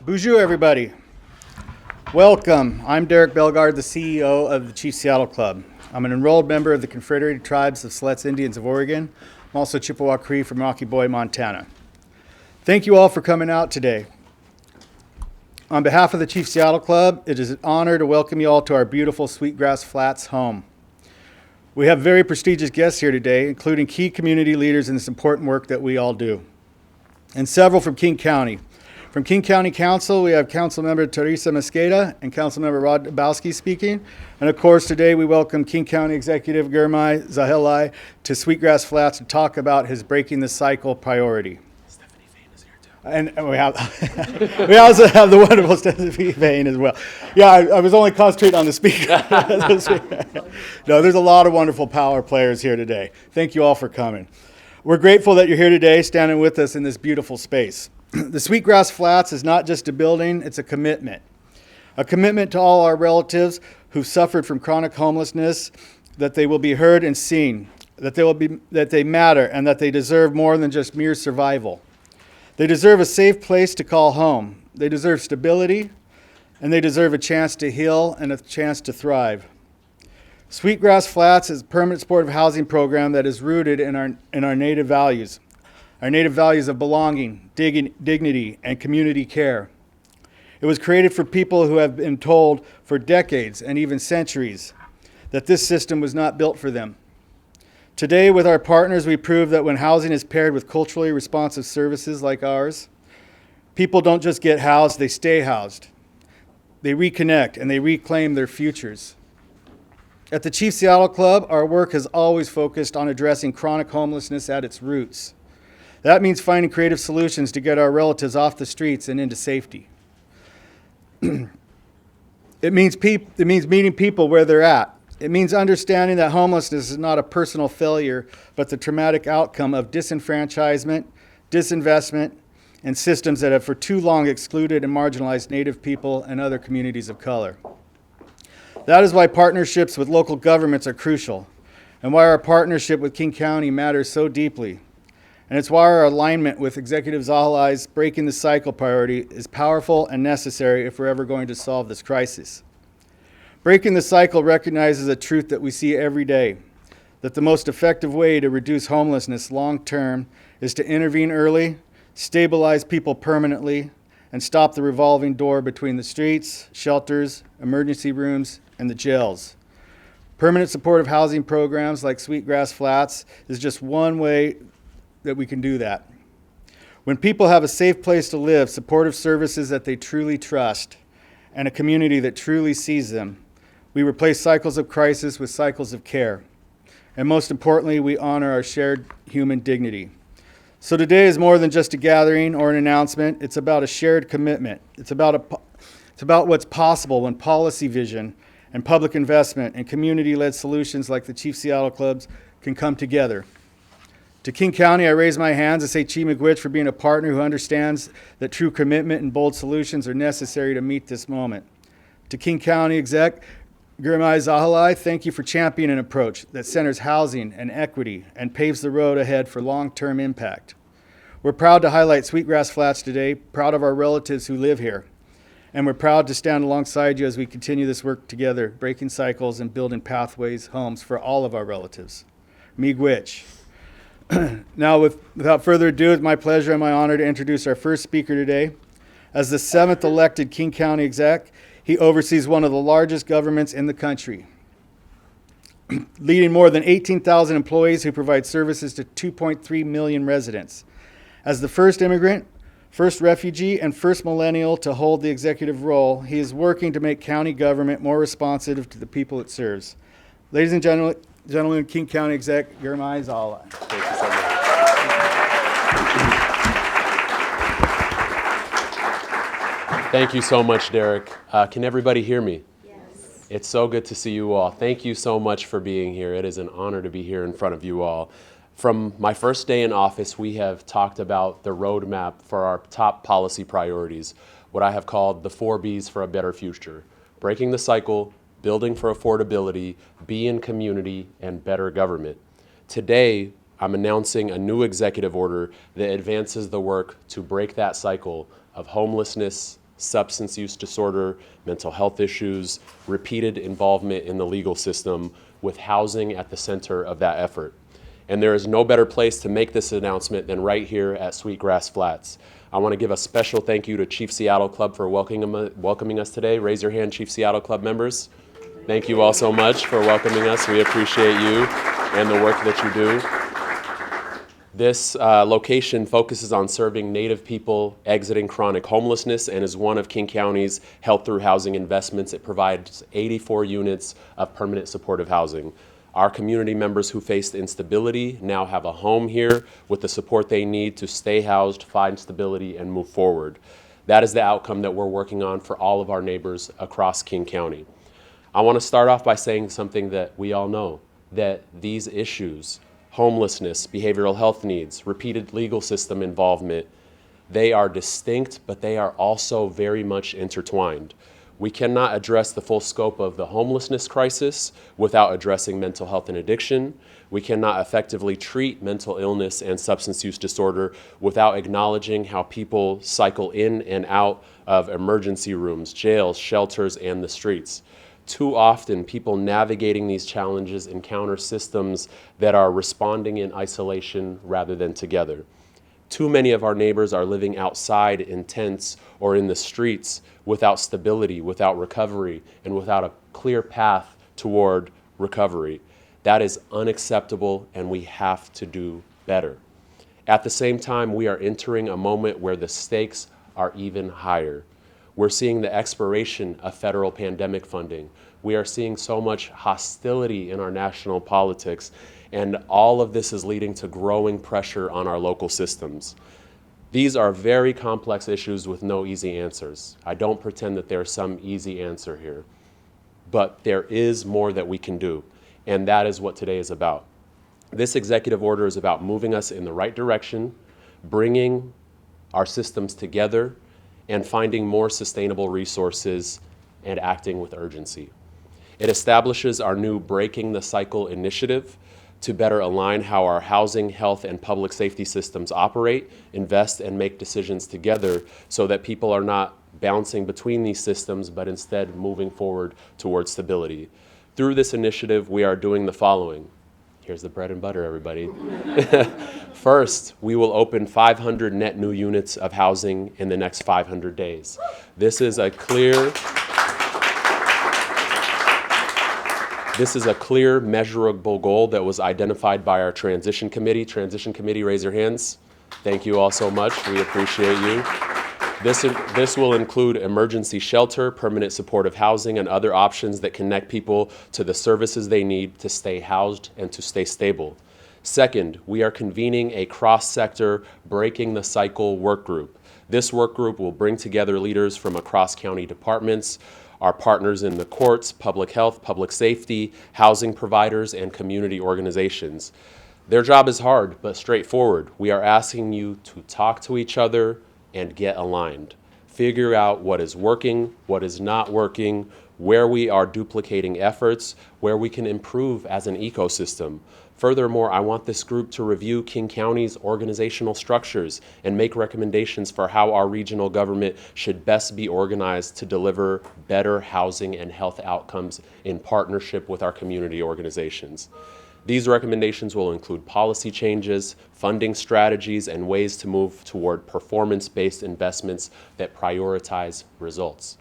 Bonjour, everybody. Welcome. I'm Derek Bellegarde, the CEO of the Chief Seattle Club. I'm an enrolled member of the Confederated Tribes of Siletz Indians of Oregon. I'm also Chippewa Cree from Rocky Boy, Montana. Thank you all for coming out today. On behalf of the Chief Seattle Club, it is an honor to welcome you all to our beautiful Sweetgrass Flats home. We have very prestigious guests here today, including key community leaders in this important work that we all do, and several from King County. From King County Council, we have Councilmember Teresa Mosqueda and Councilmember Rod Dabowski speaking. And of course, today we welcome King County Executive Girmay Zahalai to Sweetgrass Flats to talk about his Breaking the Cycle priority. Stephanie Fain is here too. And we have, we also have the wonderful Stephanie Fain as well. Yeah, I was only concentrating on the speaker. No, there's a lot of wonderful power players here today. Thank you all for coming. We're grateful that you're here today, standing with us in this beautiful space. The Sweetgrass Flats is not just a building, it's a commitment. A commitment to all our relatives who've suffered from chronic homelessness, that they will be heard and seen, that they matter, and that they deserve more than just mere survival. They deserve a safe place to call home. They deserve stability, and they deserve a chance to heal and a chance to thrive. Sweetgrass Flats is a permanent supportive housing program that is rooted in our native values. Our native values of belonging, dignity, and community care. It was created for people who have been told for decades and even centuries that this system was not built for them. Today, with our partners, we prove that when housing is paired with culturally responsive services like ours, people don't just get housed, they stay housed. They reconnect and they reclaim their futures. At the Chief Seattle Club, our work has always focused on addressing chronic homelessness at its roots. That means finding creative solutions to get our relatives off the streets and into safety. It means meeting people where they're at. It means understanding that homelessness is not a personal failure, but the traumatic outcome of disenfranchisement, disinvestment, and systems that have for too long excluded and marginalized Native people and other communities of color. That is why partnerships with local governments are crucial, and why our partnership with King County matters so deeply. And it's why our alignment with Executive Zahalai's Breaking the Cycle priority is powerful and necessary if we're ever going to solve this crisis. Breaking the Cycle recognizes a truth that we see every day, that the most effective way to reduce homelessness long-term is to intervene early, stabilize people permanently, and stop the revolving door between the streets, shelters, emergency rooms, and the jails. Permanent supportive housing programs like Sweetgrass Flats is just one way that we can do that. When people have a safe place to live, supportive services that they truly trust, and a community that truly sees them, we replace cycles of crisis with cycles of care. And most importantly, we honor our shared human dignity. So today is more than just a gathering or an announcement. It's about a shared commitment. It's about what's possible when policy vision and public investment and community-led solutions like the Chief Seattle Clubs can come together. To King County, I raise my hands and say Chi Miigwech for being a partner who understands that true commitment and bold solutions are necessary to meet this moment. To King County Exec Girmay Zahalai, thank you for championing an approach that centers housing and equity and paves the road ahead for long-term impact. We're proud to highlight Sweetgrass Flats today, proud of our relatives who live here, and we're proud to stand alongside you as we continue this work together, breaking cycles and building pathways, homes for all of our relatives. Miigwech. Now, without further ado, it's my pleasure and my honor to introduce our first speaker today. As the 7th elected King County Exec, he oversees one of the largest governments in the country, leading more than 18,000 employees who provide services to 2.3 million residents. As the first immigrant, first refugee, and first millennial to hold the executive role, he is working to make county government more responsive to the people it serves. Ladies and gentlemen, King County Exec Girmay Zahalai. Thank you so much. Thank you so much, Derek. Can everybody hear me? Yes. It's so good to see you all. Thank you so much for being here. It is an honor to be here in front of you all. From my first day in office, we have talked about the roadmap for our top policy priorities, what I have called the 4 Bs for a better future: breaking the cycle, building for affordability, be in community, and better government. Today, I'm announcing a new executive order that advances the work to break that cycle of homelessness, substance use disorder, mental health issues, repeated involvement in the legal system, with housing at the center of that effort. And there is no better place to make this announcement than right here at Sweetgrass Flats. I want to give a special thank you to Chief Seattle Club for welcoming us today. Raise your hand, Chief Seattle Club members. Thank you all so much for welcoming us. We appreciate you and the work that you do. This location focuses on serving Native people exiting chronic homelessness and is one of King County's Health Through Housing investments. It provides 84 units of permanent supportive housing. Our community members who faced instability now have a home here with the support they need to stay housed, find stability, and move forward. That is the outcome that we're working on for all of our neighbors across King County. I want to start off by saying something that we all know, that these issues, homelessness, behavioral health needs, repeated legal system involvement, they are distinct, but they are also very much intertwined. We cannot address the full scope of the homelessness crisis without addressing mental health and addiction. We cannot effectively treat mental illness and substance use disorder without acknowledging how people cycle in and out of emergency rooms, jails, shelters, and the streets. Too often, people navigating these challenges encounter systems that are responding in isolation rather than together. Too many of our neighbors are living outside in tents or in the streets without stability, without recovery, and without a clear path toward recovery. That is unacceptable, and we have to do better. At the same time, we are entering a moment where the stakes are even higher. We're seeing the expiration of federal pandemic funding. We are seeing so much hostility in our national politics, and all of this is leading to growing pressure on our local systems. These are very complex issues with no easy answers. I don't pretend that there's some easy answer here, but there is more that we can do, and that is what today is about. This executive order is about moving us in the right direction, bringing our systems together, and finding more sustainable resources and acting with urgency. It establishes our new Breaking the Cycle initiative to better align how our housing, health, and public safety systems operate, invest, and make decisions together so that people are not bouncing between these systems, but instead moving forward towards stability. Through this initiative, we are doing the following. Here's the bread and butter, everybody. First, we will open 500 net new units of housing in the next 500 days. This is a clear, measurable goal that was identified by our transition committee. Transition committee, raise your hands. Thank you all so much. We appreciate you. This will include emergency shelter, permanent supportive housing, and other options that connect people to the services they need to stay housed and to stay stable. Second, we are convening a cross-sector Breaking the Cycle work group. This work group will bring together leaders from across county departments, our partners in the courts, public health, public safety, housing providers, and community organizations. Their job is hard, but straightforward. We are asking you to talk to each other and get aligned. Figure out what is working, what is not working, where we are duplicating efforts, where we can improve as an ecosystem. Furthermore, I want this group to review King County's organizational structures and make recommendations for how our regional government should best be organized to deliver better housing and health outcomes in partnership with our community organizations. These recommendations will include policy changes, funding strategies, and ways to move toward performance-based investments that prioritize results.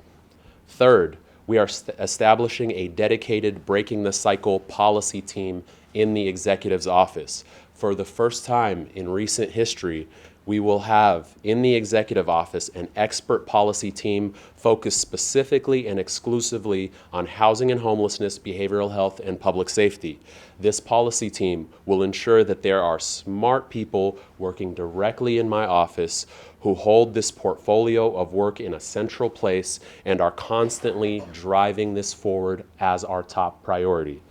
Third, we are establishing a dedicated Breaking the Cycle policy team in the executive's office. For the first time in recent history, we will have in the executive office an expert policy team focused specifically and exclusively on housing and homelessness, behavioral health, and public safety. This policy team will ensure that there are smart people working directly in my office who hold this portfolio of work in a central place and are constantly driving this forward as our top priority.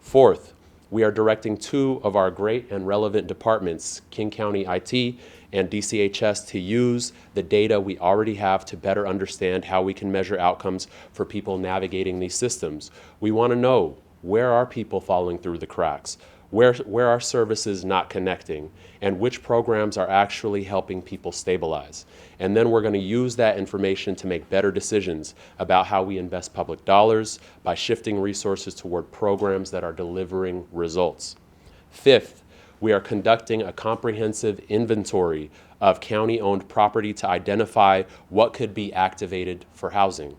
Fourth, we are directing two of our great and relevant departments, King County IT and DCHS, to use the data we already have to better understand how we can measure outcomes for people navigating these systems. We want to know, where are people falling through the cracks? Where are services not connecting? And which programs are actually helping people stabilize? And then we're going to use that information to make better decisions about how we invest public dollars by shifting resources toward programs that are delivering results. Fifth, we are conducting a comprehensive inventory of county-owned property to identify what could be activated for housing.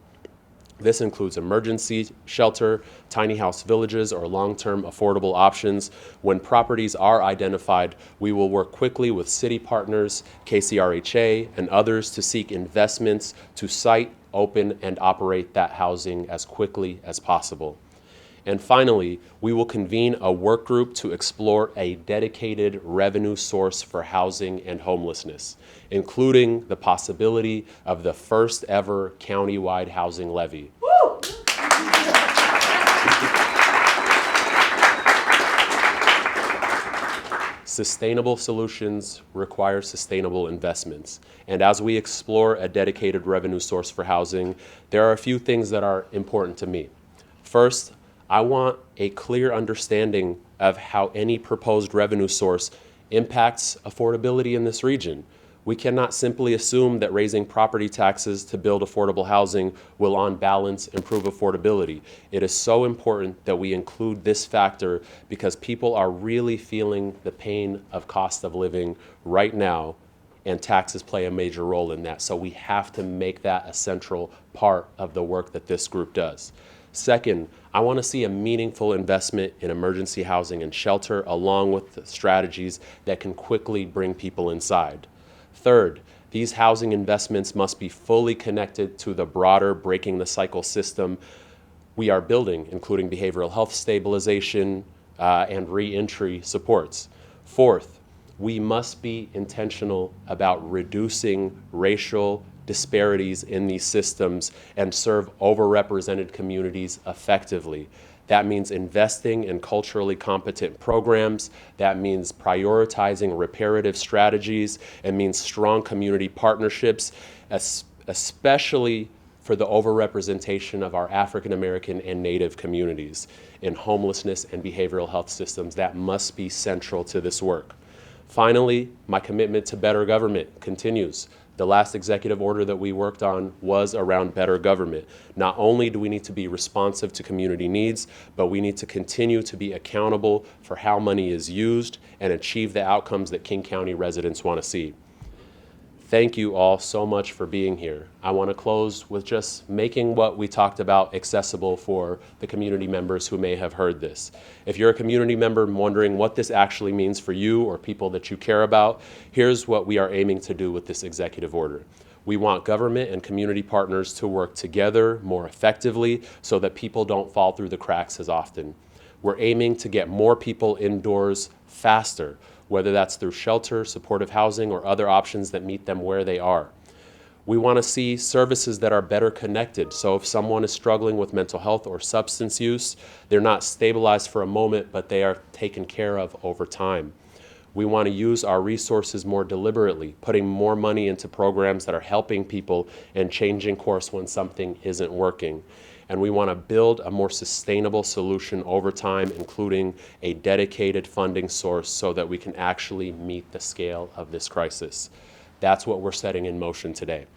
This includes emergency shelter, tiny house villages, or long-term affordable options. When properties are identified, we will work quickly with city partners, KCRHA, and others to seek investments to site, open, and operate that housing as quickly as possible. And finally, we will convene a work group to explore a dedicated revenue source for housing and homelessness, including the possibility of the first ever countywide housing levy. Woo! Sustainable solutions require sustainable investments. And as we explore a dedicated revenue source for housing, there are a few things that are important to me. First, I want a clear understanding of how any proposed revenue source impacts affordability in this region. We cannot simply assume that raising property taxes to build affordable housing will on balance improve affordability. It is so important that we include this factor because people are really feeling the pain of cost of living right now, and taxes play a major role in that. So we have to make that a central part of the work that this group does. Second, I want to see a meaningful investment in emergency housing and shelter, along with the strategies that can quickly bring people inside. Third, these housing investments must be fully connected to the broader breaking the cycle system we are building, including behavioral health stabilization and reentry supports. Fourth, we must be intentional about reducing racial disparities in these systems and serve overrepresented communities effectively. That means investing in culturally competent programs. That means prioritizing reparative strategies. It means strong community partnerships, especially for the overrepresentation of our African American and Native communities in homelessness and behavioral health systems. That must be central to this work. Finally, my commitment to better government continues. The last executive order that we worked on was around better government. Not only do we need to be responsive to community needs, but we need to continue to be accountable for how money is used and achieve the outcomes that King County residents want to see. Thank you all so much for being here. I want to close with just making what we talked about accessible for the community members who may have heard this. If you're a community member wondering what this actually means for you or people that you care about, here's what we are aiming to do with this executive order. We want government and community partners to work together more effectively so that people don't fall through the cracks as often. We're aiming to get more people indoors faster, whether that's through shelter, supportive housing, or other options that meet them where they are. We want to see services that are better connected. So if someone is struggling with mental health or substance use, they're not stabilized for a moment, but they are taken care of over time. We want to use our resources more deliberately, putting more money into programs that are helping people and changing course when something isn't working. And we want to build a more sustainable solution over time, including a dedicated funding source so that we can actually meet the scale of this crisis. That's what we're setting in motion today.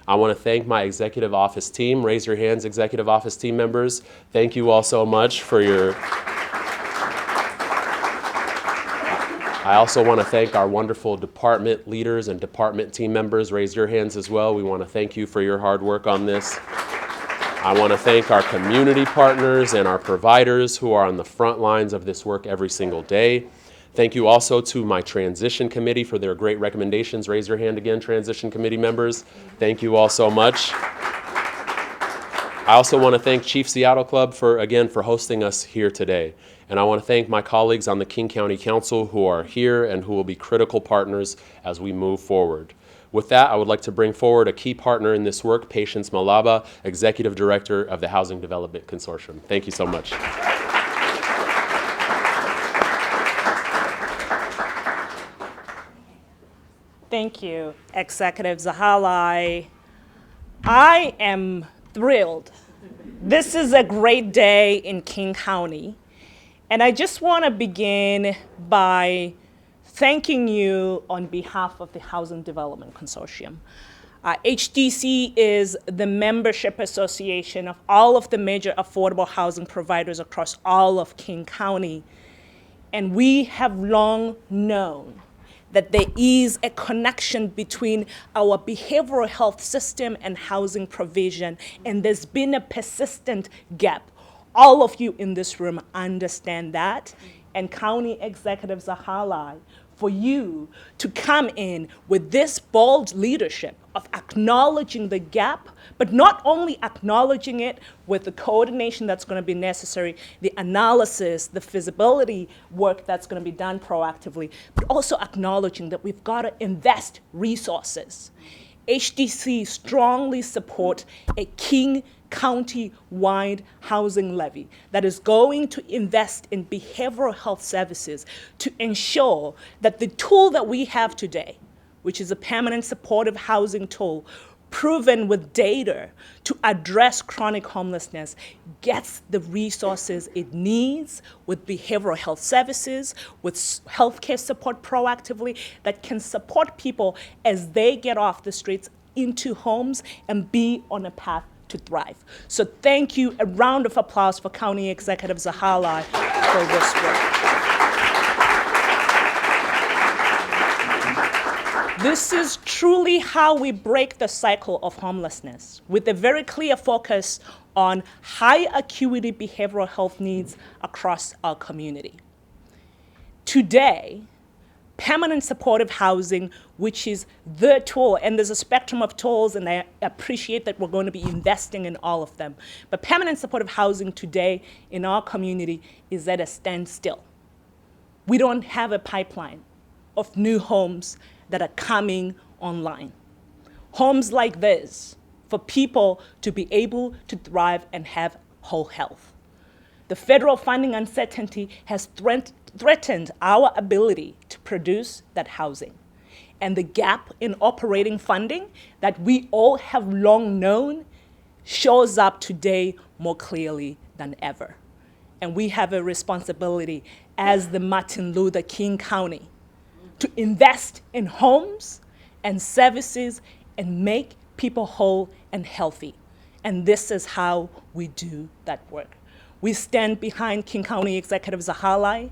I want to thank my executive office team. Raise your hands, executive office team members. Thank you all so much for your... I also want to thank our wonderful department leaders and department team members. Raise your hands as well. We want to thank you for your hard work on this. I want to thank our community partners and our providers who are on the front lines of this work every single day. Thank you also to my transition committee for their great recommendations. Raise your hand again, transition committee members. Thank you all so much. I also want to thank Chief Seattle Club for hosting us here today. And I want to thank my colleagues on the King County Council who are here and who will be critical partners as we move forward. With that, I would like to bring forward a key partner in this work, Patience Malaba, Executive Director of the Housing Development Consortium. Thank you so much. Thank you, Executive Zahalai. I am thrilled. This is a great day in King County. And I just want to begin by thanking you on behalf of the Housing Development Consortium. HDC is the membership association of all of the major affordable housing providers across all of King County. And we have long known that there is a connection between our behavioral health system and housing provision, and there's been a persistent gap. All of you in this room understand that, and County Executive Zahalai, for you to come in with this bold leadership of acknowledging the gap, but not only acknowledging it with the coordination that's going to be necessary, the analysis, the feasibility work that's going to be done proactively, but also acknowledging that we've got to invest resources. HDC strongly support a King County-wide housing levy that is going to invest in behavioral health services to ensure that the tool that we have today, which is a permanent supportive housing tool, proven with data to address chronic homelessness, gets the resources it needs with behavioral health services, with healthcare support proactively that can support people as they get off the streets into homes and be on a path to thrive. So thank you. A round of applause for County Executive Zahalai for this work. This is truly how we break the cycle of homelessness, with a very clear focus on high acuity behavioral health needs across our community. Today, permanent supportive housing, which is the tool, and there's a spectrum of tools, and I appreciate that we're going to be investing in all of them. But permanent supportive housing today in our community is at a standstill. We don't have a pipeline of new homes that are coming online. Homes like this for people to be able to thrive and have whole health. The federal funding uncertainty has threatened our ability to produce that housing. And the gap in operating funding that we all have long known shows up today more clearly than ever. And we have a responsibility as the Martin Luther King County to invest in homes and services and make people whole and healthy. And this is how we do that work. We stand behind King County Executive Zahalai.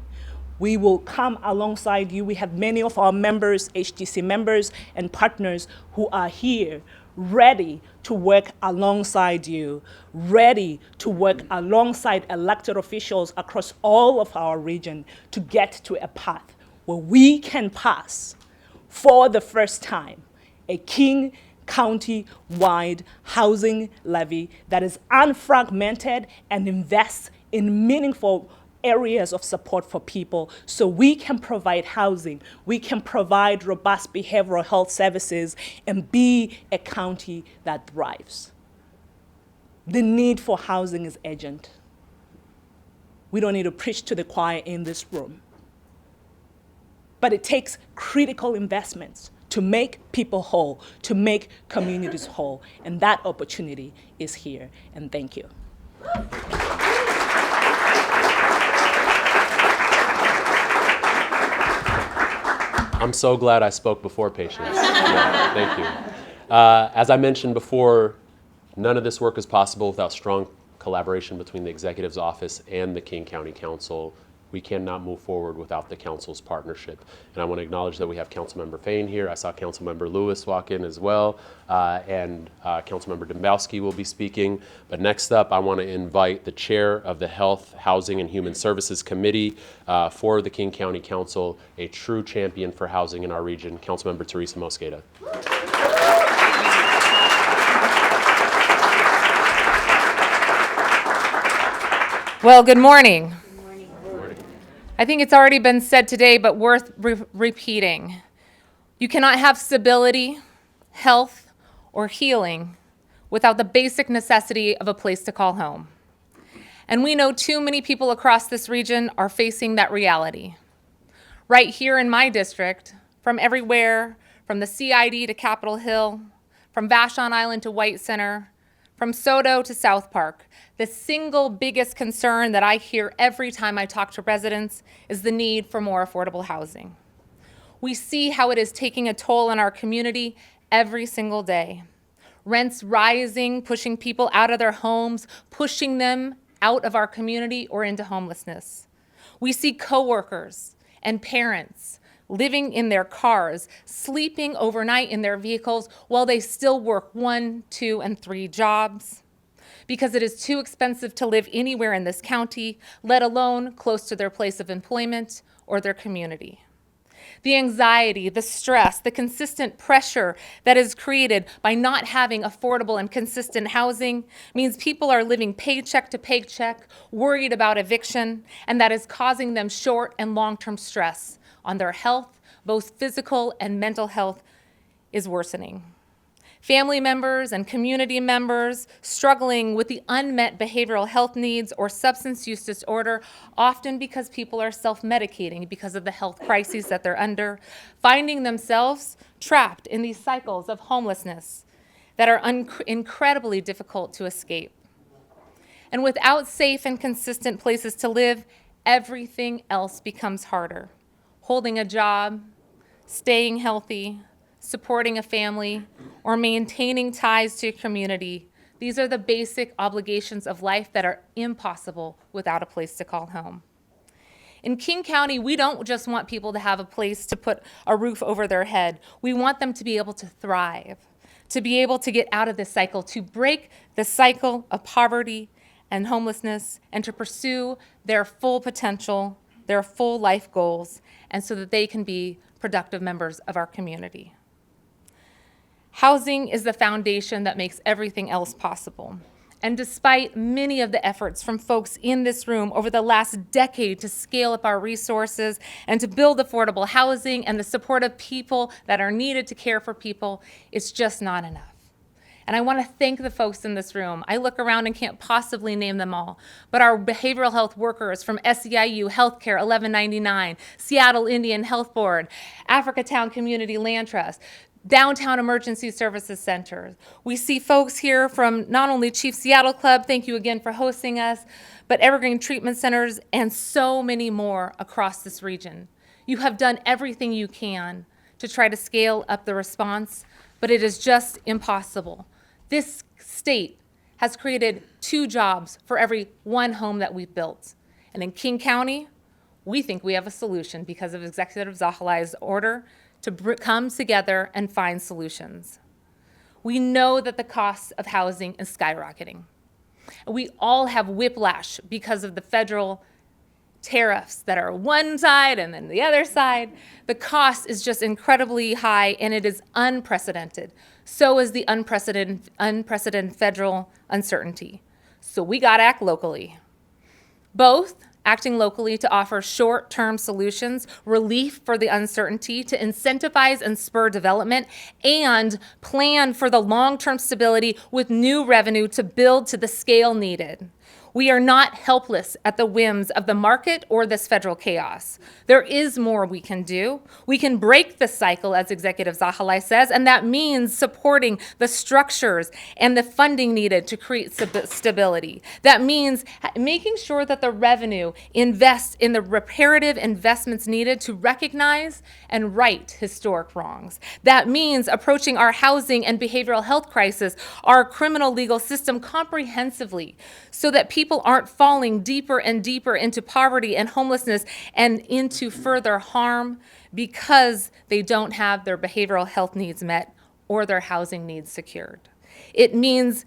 We will come alongside you. We have many of our members, HDC members and partners who are here ready to work alongside you, ready to work alongside elected officials across all of our region to get to a path where we can pass, for the first time, a King County-wide housing levy that is unfragmented and invests in meaningful areas of support for people so we can provide housing, we can provide robust behavioral health services, and be a county that thrives. The need for housing is urgent. We don't need to preach to the choir in this room. But it takes critical investments to make people whole, to make communities whole. And that opportunity is here. And thank you. I'm so glad I spoke before Patience. Yeah, thank you. As I mentioned before, none of this work is possible without strong collaboration between the Executive's Office and the King County Council. We cannot move forward without the Council's partnership. And I want to acknowledge that we have Councilmember Fain here. I saw Councilmember Lewis walk in as well, and Councilmember Dembowski will be speaking. But next up, I want to invite the Chair of the Health, Housing, and Human Services Committee for the King County Council, a true champion for housing in our region, Councilmember Teresa Mosqueda. Well, good morning. I think it's already been said today, but worth repeating. You cannot have stability, health, or healing without the basic necessity of a place to call home. And we know too many people across this region are facing that reality. Right here in my district, from everywhere, from the CID to Capitol Hill, from Vashon Island to White Center, From SoDo to South Park, the single biggest concern that I hear every time I talk to residents is the need for more affordable housing. We see how it is taking a toll on our community every single day. Rents rising, pushing people out of their homes, pushing them out of our community or into homelessness. We see coworkers and parents living in their cars, sleeping overnight in their vehicles while they still work 1, 2, and 3 jobs because it is too expensive to live anywhere in this county, let alone close to their place of employment or their community. The anxiety, the stress, the consistent pressure that is created by not having affordable and consistent housing means people are living paycheck to paycheck, worried about eviction, and that is causing them short and long-term stress on their health, both physical and mental health is worsening. Family members and community members struggling with the unmet behavioral health needs or substance use disorder, often because people are self-medicating because of the health crises that they're under, finding themselves trapped in these cycles of homelessness that are incredibly difficult to escape. And without safe and consistent places to live, everything else becomes harder. Holding a job, staying healthy, supporting a family, or maintaining ties to a community. These are the basic obligations of life that are impossible without a place to call home. In King County, we don't just want people to have a place to put a roof over their head. We want them to be able to thrive, to be able to get out of this cycle, to break the cycle of poverty and homelessness, and to pursue their full potential, their full life goals, and so that they can be productive members of our community. Housing is the foundation that makes everything else possible. And despite many of the efforts from folks in this room over the last decade to scale up our resources and to build affordable housing and the support of people that are needed to care for people, it's just not enough. And I want to thank the folks in this room. I look around and can't possibly name them all, but our behavioral health workers from SEIU Healthcare 1199, Seattle Indian Health Board, Africatown Community Land Trust, Downtown Emergency Services Center. We see folks here from not only Chief Seattle Club, thank you again for hosting us, but Evergreen Treatment Centers and so many more across this region. You have done everything you can to try to scale up the response, but it is just impossible. This state has created 2 jobs for every 1 home that we've built. And in King County, we think we have a solution because of Executive Zahalai's order to come together and find solutions. We know that the cost of housing is skyrocketing. We all have whiplash because of the federal tariffs that are one side and then the other side. The cost is just incredibly high and it is unprecedented. So is the unprecedented federal uncertainty. So we gotta act locally. Both acting locally to offer short-term solutions, relief for the uncertainty, to incentivize and spur development, and plan for the long-term stability with new revenue to build to the scale needed. We are not helpless at the whims of the market or this federal chaos. There is more we can do. We can break the cycle, as Executive Zahalai says, and that means supporting the structures and the funding needed to create stability. That means making sure that the revenue invests in the reparative investments needed to recognize and right historic wrongs. That means approaching our housing and behavioral health crisis, our criminal legal system comprehensively, so that people aren't falling deeper and deeper into poverty and homelessness and into further harm because they don't have their behavioral health needs met or their housing needs secured. It means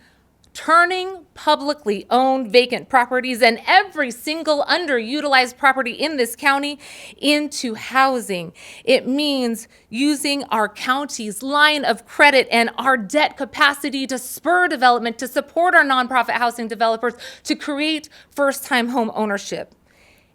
turning publicly owned vacant properties and every single underutilized property in this county into housing. It means using our county's line of credit and our debt capacity to spur development, to support our nonprofit housing developers, to create first-time home ownership.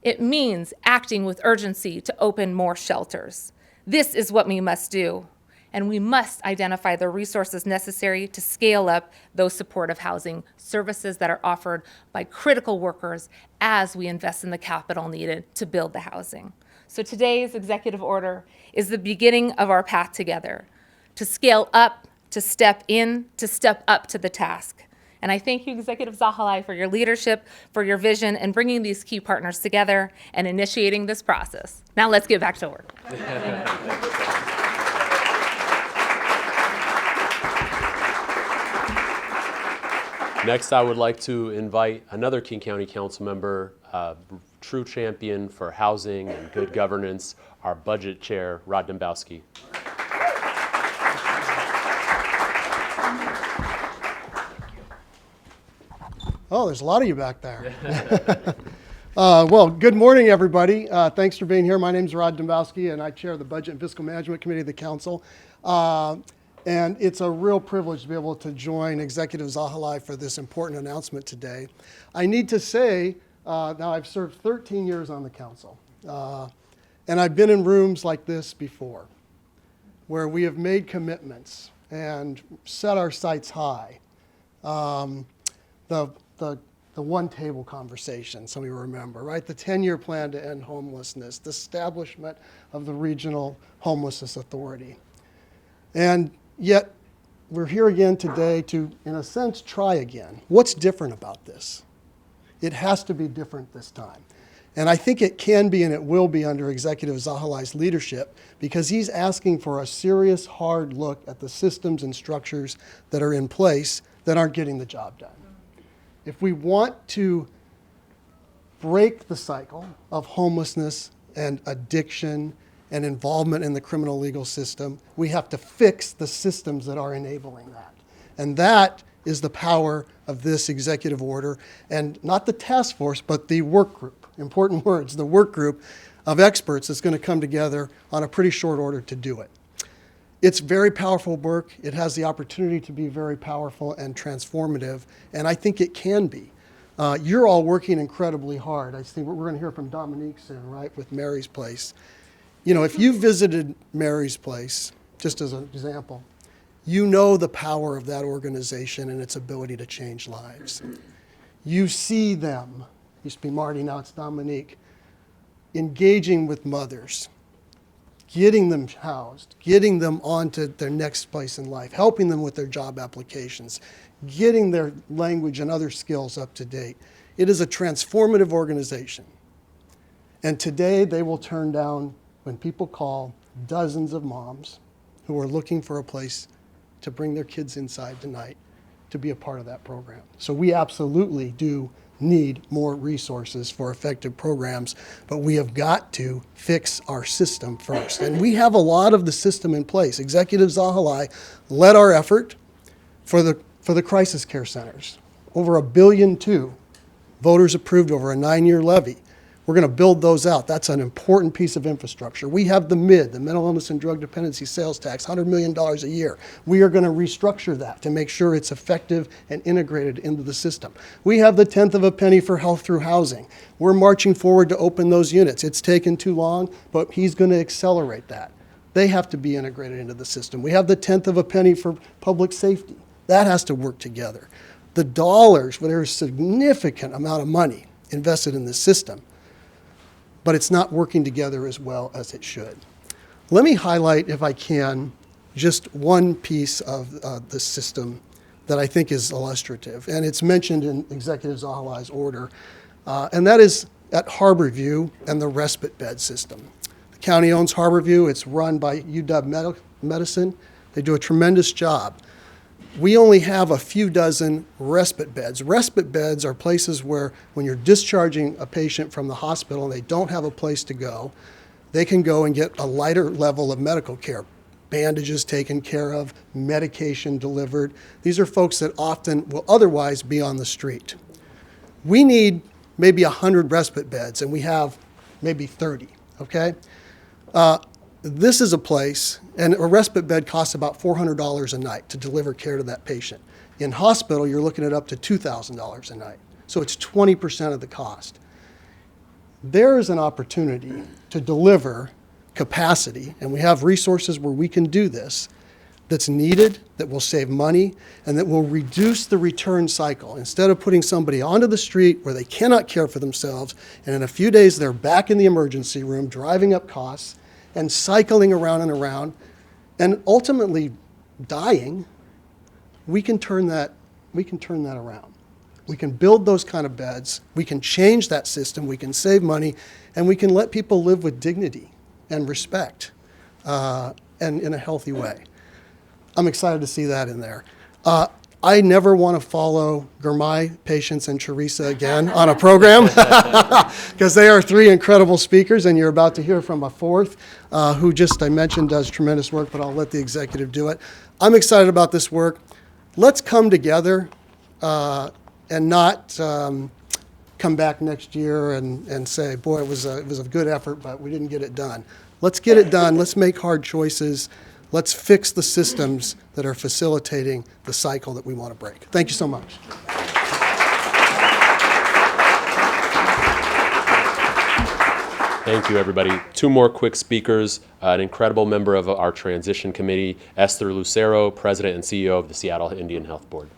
It means acting with urgency to open more shelters. This is what we must do. And we must identify the resources necessary to scale up those supportive housing services that are offered by critical workers as we invest in the capital needed to build the housing. So today's executive order is the beginning of our path together to scale up, to step in, to step up to the task. And I thank you, Executive Zahalai, for your leadership, for your vision, and bringing these key partners together and initiating this process. Now let's get back to work. Next, I would like to invite another King County Council member, true champion for housing and good governance, our Budget Chair, Rod Dembowski. Oh, there's a lot of you back there. Well, good morning, everybody. Thanks for being here. My name is Rod Dembowski, and I chair the Budget and Fiscal Management Committee of the Council. And it's a real privilege to be able to join Executive Zahalai for this important announcement today. I need to say, now I've served 13 years on the Council, and I've been in rooms like this before, where we have made commitments and set our sights high. The one table conversation, some of you remember, right? The 10-year plan to end homelessness, the establishment of the Regional Homelessness Authority. And yet, we're here again today to, in a sense, try again. What's different about this? It has to be different this time. And I think it can be and it will be under Executive Zahalai's leadership, because he's asking for a serious, hard look at the systems and structures that are in place that aren't getting the job done. If we want to break the cycle of homelessness and addiction and involvement in the criminal legal system, we have to fix the systems that are enabling that. And that is the power of this executive order, and not the task force, but the work group. Important words, the work group of experts that's going to come together on a pretty short order to do it. It's very powerful work. It has the opportunity to be very powerful and transformative, and I think it can be. You're all working incredibly hard. I think we're going to hear from Dominique soon, right, with Mary's Place. You know, if you visited Mary's Place, just as an example, you know the power of that organization and its ability to change lives. You see them, used to be Marty, now it's Dominique, engaging with mothers, getting them housed, getting them onto their next place in life, helping them with their job applications, getting their language and other skills up to date. It is a transformative organization. And today they will turn down, when people call, dozens of moms who are looking for a place to bring their kids inside tonight to be a part of that program. So we absolutely do need more resources for effective programs, but we have got to fix our system first. And we have a lot of the system in place. Executive Zahalai led our effort for the crisis care centers. Over $1.2 billion, voters approved over a 9-year levy. We're going to build those out. That's an important piece of infrastructure. We have the MID, the Mental Illness and Drug Dependency Sales Tax, $100 million a year. We are going to restructure that to make sure it's effective and integrated into the system. We have the 10th of a penny for health through housing. We're marching forward to open those units. It's taken too long, but he's going to accelerate that. They have to be integrated into the system. We have the 10th of a penny for public safety. That has to work together. The dollars, well, there's a significant amount of money invested in this system, but it's not working together as well as it should. Let me highlight, if I can, just one piece of the system that I think is illustrative, and it's mentioned in Executive Zahalai's order, and that is at Harborview and the respite bed system. The county owns Harborview. It's run by UW Medicine. They do a tremendous job. We only have a few dozen respite beds. Respite beds are places where when you're discharging a patient from the hospital and they don't have a place to go, they can go and get a lighter level of medical care. Bandages taken care of, medication delivered. These are folks that often will otherwise be on the street. We need maybe 100 respite beds, and we have maybe 30, okay? This is a place, and a respite bed costs about $400 a night to deliver care to that patient. In hospital, you're looking at up to $2,000 a night. So it's 20% of the cost. There is an opportunity to deliver capacity, and we have resources where we can do this, that's needed, that will save money, and that will reduce the return cycle. Instead of putting somebody onto the street where they cannot care for themselves, and in a few days they're back in the emergency room, driving up costs, and cycling around and around, and ultimately dying, we can turn that we can turn that around. We can build those kind of beds, we can change that system, we can save money, and we can let people live with dignity and respect and in a healthy way. I'm excited to see that in there. I never want to follow Gurmai, Patience, and Teresa again on a program because they are three incredible speakers, and you're about to hear from a fourth who just, I mentioned, does tremendous work, but I'll let the executive do it. I'm excited about this work. Let's come together and not come back next year and say, boy, it was a good effort, but we didn't get it done. Let's get it done. Let's make hard choices. Let's fix the systems that are facilitating the cycle that we want to break. Thank you so much. Thank you, everybody. Two more quick speakers. An incredible member of our transition committee, Esther Lucero, President and CEO of the Seattle Indian Health Board.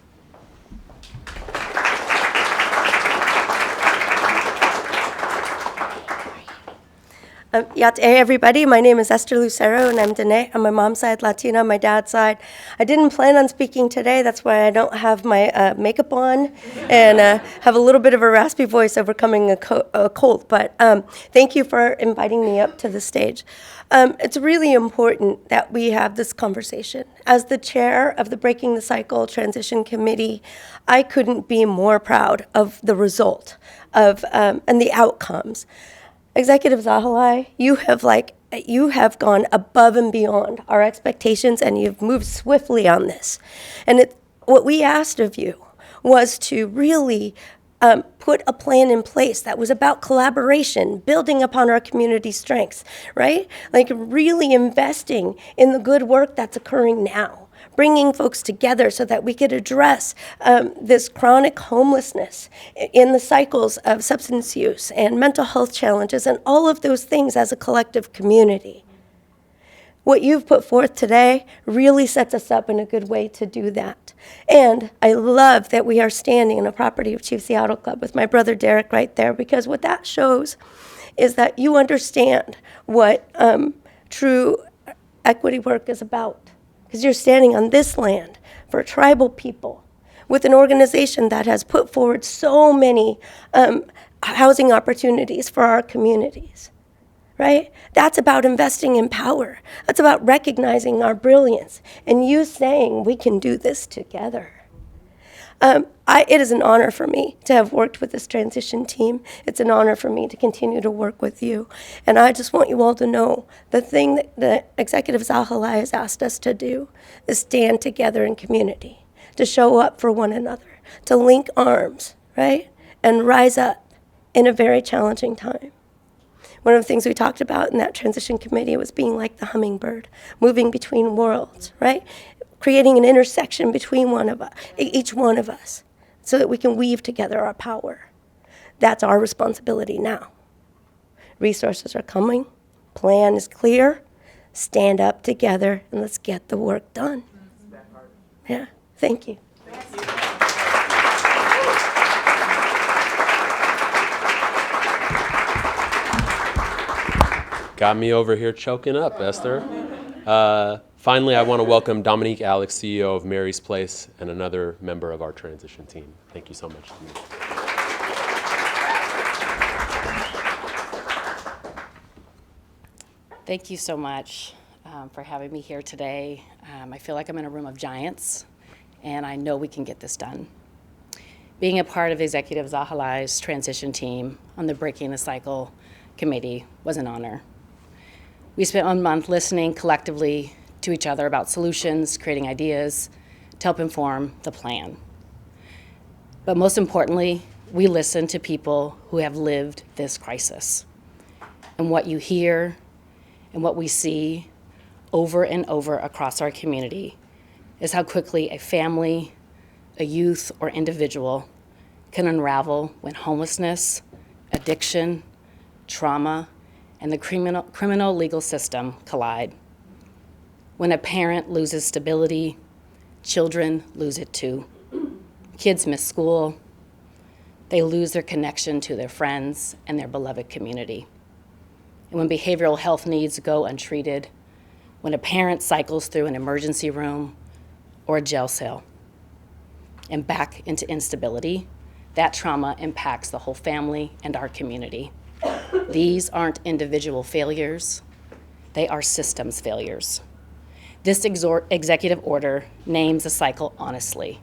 Yat everybody, my name is Esther Lucero and I'm Dene. I'm my mom's side Latina, my dad's side. I didn't plan on speaking today, that's why I don't have my makeup on and have a little bit of a raspy voice overcoming a cold. But thank you for inviting me up to the stage. It's really important that we have this conversation. As the chair of the Breaking the Cycle Transition Committee, I couldn't be more proud of the result of and the outcomes. Executive Zahalai, you have gone above and beyond our expectations, and you've moved swiftly on this. And what we asked of you was to really put a plan in place that was about collaboration, building upon our community strengths, right? Like really investing in the good work that's occurring now, bringing folks together so that we could address this chronic homelessness in the cycles of substance use and mental health challenges and all of those things as a collective community. What you've put forth today really sets us up in a good way to do that. And I love that we are standing on the property of Chief Seattle Club with my brother Derek right there, because what that shows is that you understand what true equity work is about. Because you're standing on this land for tribal people with an organization that has put forward so many housing opportunities for our communities, right? That's about investing in power. That's about recognizing our brilliance and you saying we can do this together. It is an honor for me to have worked with this transition team. It's an honor for me to continue to work with you. And I just want you all to know the thing that Executive Zahalai has asked us to do is stand together in community, to show up for one another, to link arms, right? And rise up in a very challenging time. One of the things we talked about in that transition committee was being like the hummingbird, moving between worlds, right? Creating an intersection between each one of us, so that we can weave together our power. That's our responsibility now. Resources are coming, plan is clear, stand up together, and let's get the work done. Yeah, thank you. Got me over here choking up, Esther. Finally, I want to welcome Dominique Alex, CEO of Mary's Place, and another member of our transition team. Thank you so much. Thank you so much for having me here today. I feel like I'm in a room of giants, and I know we can get this done. Being a part of Executive Zahalai's transition team on the Breaking the Cycle committee was an honor. We spent 1 month listening collectively to each other about solutions, creating ideas to help inform the plan. But most importantly, we listened to people who have lived this crisis. And what you hear and what we see over and over across our community is how quickly a family, a youth, or individual can unravel when homelessness, addiction, trauma, and the criminal legal system collide. When a parent loses stability, children lose it too. Kids miss school. They lose their connection to their friends and their beloved community. And when behavioral health needs go untreated, when a parent cycles through an emergency room or a jail cell, and back into instability, that trauma impacts the whole family and our community. These aren't individual failures, they are systems failures. This executive order names the cycle honestly,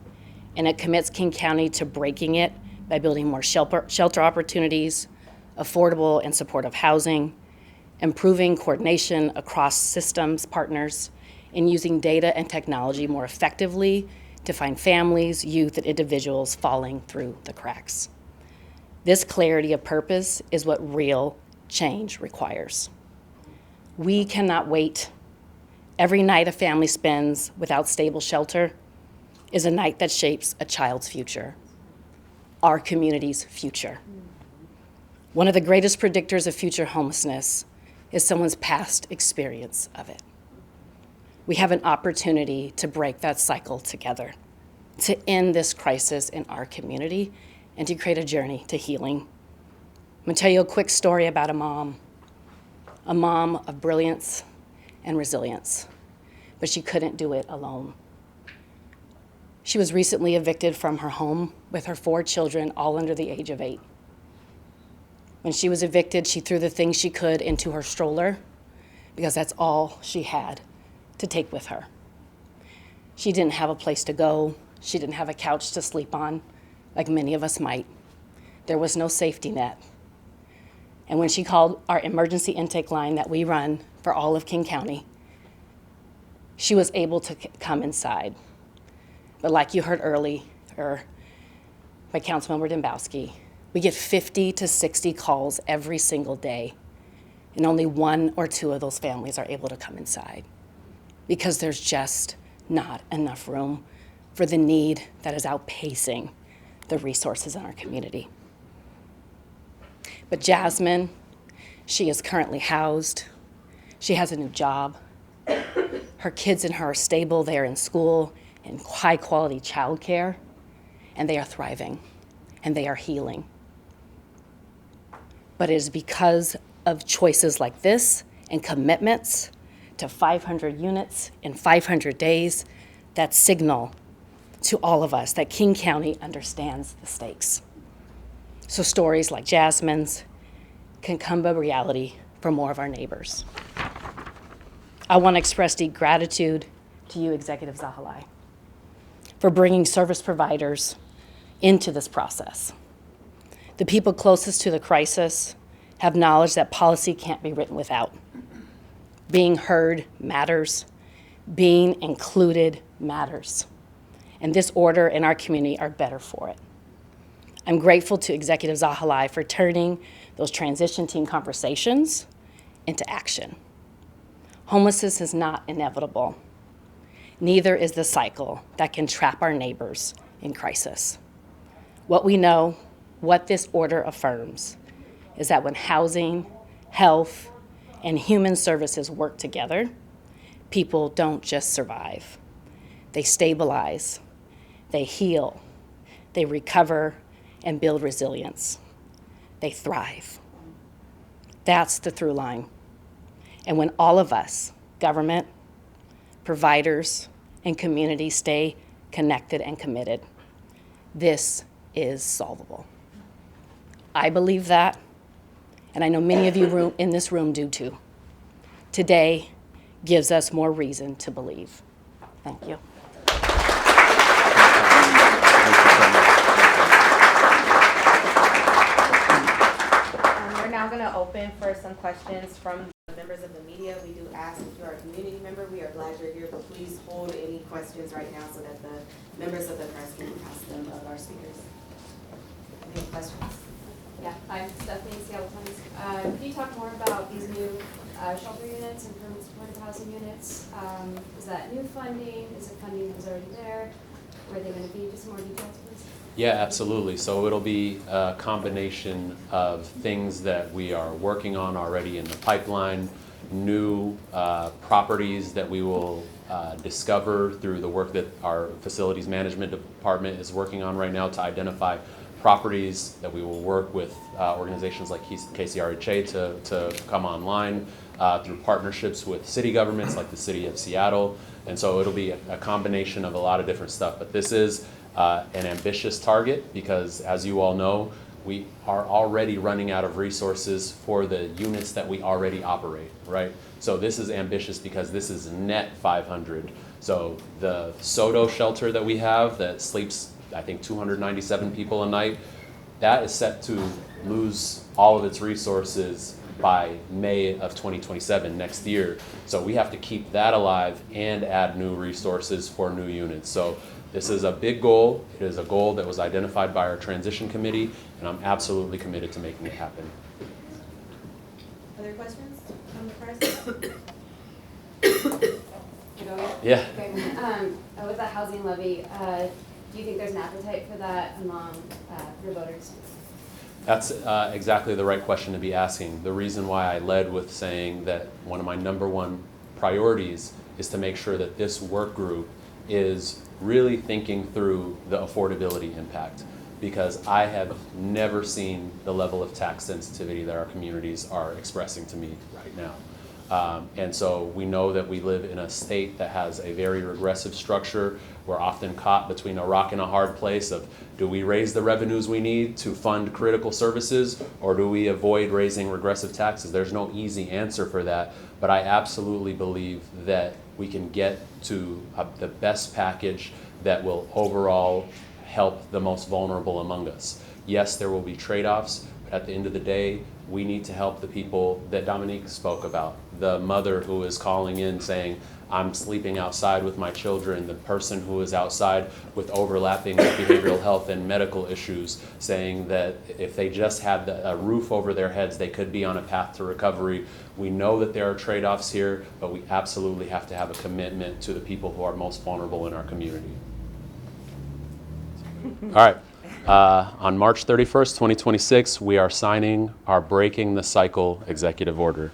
and it commits King County to breaking it by building more shelter opportunities, affordable and supportive housing, improving coordination across systems partners, and using data and technology more effectively to find families, youth, and individuals falling through the cracks. This clarity of purpose is what real change requires. We cannot wait. Every night a family spends without stable shelter is a night that shapes a child's future, our community's future. One of the greatest predictors of future homelessness is someone's past experience of it. We have an opportunity to break that cycle together, to end this crisis in our community, and to create a journey to healing. I'm gonna tell you a quick story about a mom of brilliance and resilience, but she couldn't do it alone. She was recently evicted from her home with her 4 children, all under the age of 8. When she was evicted, she threw the things she could into her stroller because that's all she had to take with her. She didn't have a place to go. She didn't have a couch to sleep on, like many of us might. There was no safety net. And when she called our emergency intake line that we run for all of King County, she was able to come inside. But like you heard earlier by Councilmember Dembowski, we get 50 to 60 calls every single day, and only 1 or 2 of those families are able to come inside because there's just not enough room for the need that is outpacing the resources in our community. But Jasmine, she is currently housed. She has a new job. Her kids and her are stable. They are in school in high quality childcare, and they are thriving and they are healing. But it is because of choices like this and commitments to 500 units in 500 days that signal to all of us that King County understands the stakes. So stories like Jasmine's can come a reality for more of our neighbors. I want to express deep gratitude to you, Executive Zahalai, for bringing service providers into this process. The people closest to the crisis have knowledge that policy can't be written without. Being heard matters. Being included matters. And this order and our community are better for it. I'm grateful to Executive Zahalai for turning those transition team conversations into action. Homelessness is not inevitable. Neither is the cycle that can trap our neighbors in crisis. What we know, what this order affirms, is that when housing, health, and human services work together, people don't just survive. They stabilize, they heal, they recover, and build resilience. They thrive. That's the through line. And when all of us, government, providers, and community stay connected and committed, this is solvable. I believe that, and I know many of you in this room do too. Today gives us more reason to believe. Thank you. We're now going to open for some questions from the members of the media. We do ask if you're a community member, we are glad you're here, but please hold any questions right now so that the members of the press can ask them of our speakers. Any questions? Yeah, I'm Stephanie Seattle. Can you talk more about these new shelter units and permanent supportive housing units? Is that new funding? Is it funding that was already there? Where are they going to be? Just more details, please. Yeah, absolutely. So it'll be a combination of things that we are working on already in the pipeline, new properties that we will discover through the work that our facilities management department is working on right now to identify properties that we will work with organizations like KCRHA to come online through partnerships with city governments like the City of Seattle And so it'll be a combination of a lot of different stuff. But this is an ambitious target because, as you all know, we are already running out of resources for the units that we already operate, right? So this is ambitious because this is net 500. So the Soto shelter that we have that sleeps, I think, 297 people a night, that is set to lose all of its resources by May of 2027, next year. So we have to keep that alive and add new resources for new units. So this is a big goal. It is a goal that was identified by our transition committee, and I'm absolutely committed to making it happen. Other questions from the press? Yeah. Okay. With the housing levy, do you think there's an appetite for that among your voters? That's exactly the right question to be asking. The reason why I led with saying that one of my number one priorities is to make sure that this work group is really thinking through the affordability impact, because I have never seen the level of tax sensitivity that our communities are expressing to me right now. And so we know that we live in a state that has a very regressive structure. We're often caught between a rock and a hard place of, do we raise the revenues we need to fund critical services, or do we avoid raising regressive taxes? There's no easy answer for that, but I absolutely believe that we can get to the best package that will overall help the most vulnerable among us. Yes, there will be trade-offs, but at the end of the day, we need to help the people that Dominique spoke about. The mother who is calling in saying, I'm sleeping outside with my children, the person who is outside with overlapping behavioral health and medical issues, saying that if they just had a roof over their heads, they could be on a path to recovery. We know that there are trade-offs here, but we absolutely have to have a commitment to the people who are most vulnerable in our community. All right. On March 31st, 2026, we are signing our Breaking the Cycle executive order.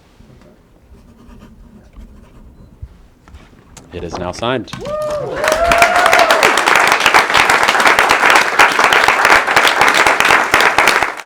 It is now signed.